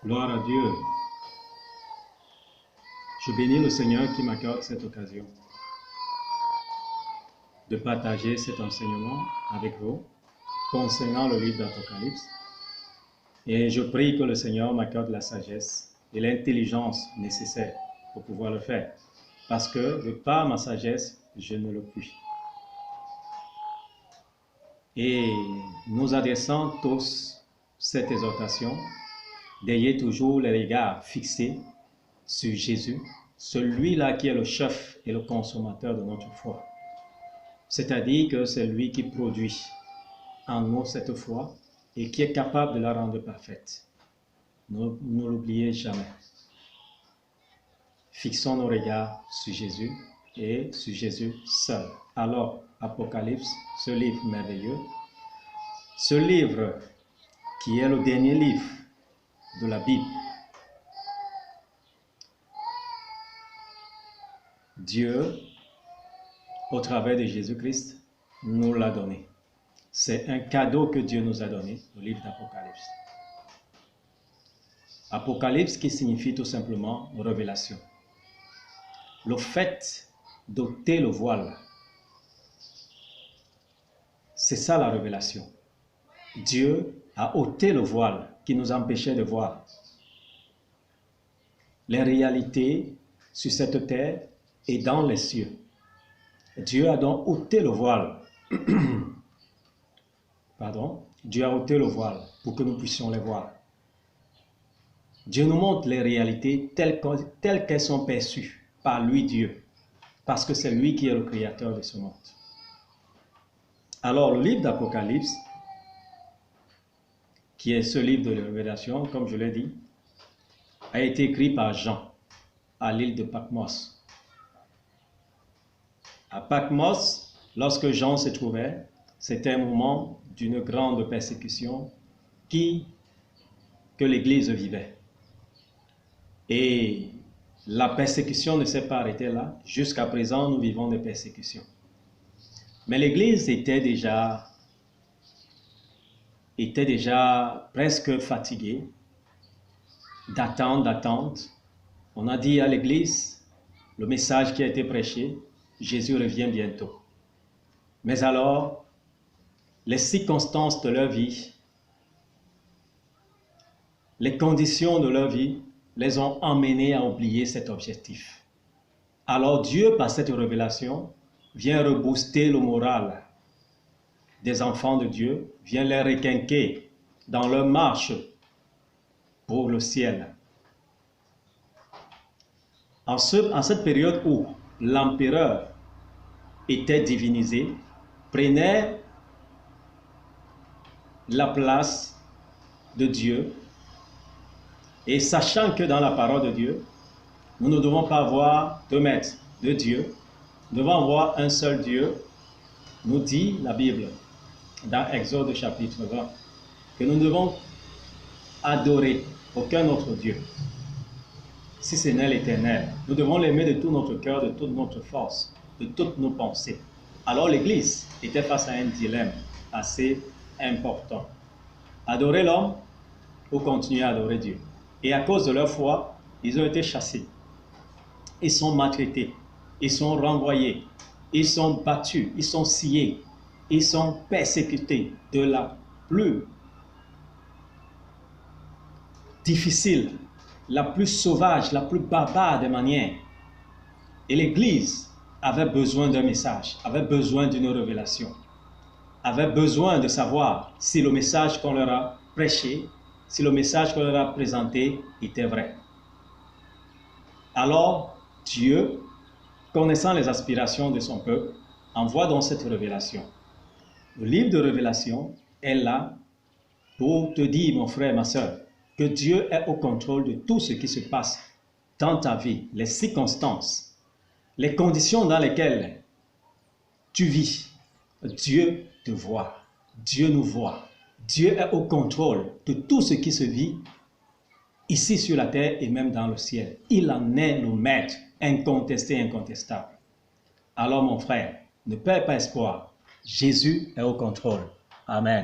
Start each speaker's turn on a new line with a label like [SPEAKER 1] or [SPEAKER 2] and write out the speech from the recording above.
[SPEAKER 1] Gloire à Dieu. Je bénis le Seigneur qui m'accorde cette occasion de partager cet enseignement avec vous concernant le livre d'Apocalypse. Et je prie que le Seigneur m'accorde la sagesse et l'intelligence nécessaires pour pouvoir le faire. Parce que de par ma sagesse, je ne le puis. Et nous adressant tous cette exhortation, d'ayez toujours les regards fixés sur Jésus, celui-là qui est le chef et le consommateur de notre foi. C'est-à-dire que c'est lui qui produit en nous cette foi et qui est capable de la rendre parfaite. Ne l'oubliez jamais. Fixons nos regards sur Jésus et sur Jésus seul. Alors, Apocalypse, ce livre merveilleux, ce livre qui est le dernier livre de la Bible, Dieu, au travers de Jésus-Christ, nous l'a donné. C'est un cadeau que Dieu nous a donné, le livre d'Apocalypse. Apocalypse qui signifie tout simplement révélation. Le fait d'ôter le voile, c'est ça la révélation. Dieu a ôté le voile qui nous empêchait de voir les réalités sur cette terre et dans les cieux. Dieu a donc ôté le voile. Dieu a ôté le voile pour que nous puissions les voir. Dieu nous montre les réalités telles qu'elles sont perçues par lui, Dieu, parce que c'est lui qui est le créateur de ce monde. Alors, le livre d'Apocalypse, qui est ce livre de révélation, comme je l'ai dit, a été écrit par Jean à l'île de Patmos. À Patmos, lorsque Jean se trouvait, c'était un moment d'une grande persécution que l'Église vivait. Et la persécution ne s'est pas arrêtée là. Jusqu'à présent, nous vivons des persécutions. Mais l'Église était déjà presque fatiguée d'attente. On a dit à l'Église, le message qui a été prêché, Jésus revient bientôt. Mais alors, les circonstances de leur vie, les conditions de leur vie, les ont emmenés à oublier cet objectif. Alors Dieu, par cette révélation, vient rebooster le moral des enfants de Dieu, vient les requinquer dans leur marche pour le ciel. En cette période où l'empereur était divinisé, prenait la place de Dieu, et sachant que dans la parole de Dieu, nous ne devons pas avoir deux maîtres de Dieu, nous devons avoir un seul Dieu, nous dit la Bible dans Exode chapitre 20, que nous devons adorer aucun autre Dieu, si ce n'est l'Éternel. Nous devons l'aimer de tout notre cœur, de toute notre force, de toutes nos pensées. Alors l'Église était face à un dilemme assez important. Adorer l'homme ou continuer à adorer Dieu. Et à cause de leur foi, ils ont été chassés. Ils sont maltraités. Ils sont renvoyés. Ils sont battus. Ils sont sciés. Ils sont persécutés de la plus difficile, la plus sauvage, la plus barbare des manières. Et l'Église avait besoin d'un message, avait besoin d'une révélation, avait besoin de savoir si le message qu'on leur a prêché, si le message qu'on leur a présenté était vrai. Alors, Dieu, connaissant les aspirations de son peuple, envoie donc cette révélation. Le livre de Révélation est là pour te dire, mon frère, ma soeur, que Dieu est au contrôle de tout ce qui se passe dans ta vie, les circonstances, les conditions dans lesquelles tu vis. Dieu te voit, Dieu nous voit. Dieu est au contrôle de tout ce qui se vit ici sur la terre et même dans le ciel. Il en est le maître, incontesté, incontestable. Alors mon frère, ne perds pas espoir. Jésus est au contrôle. Amen.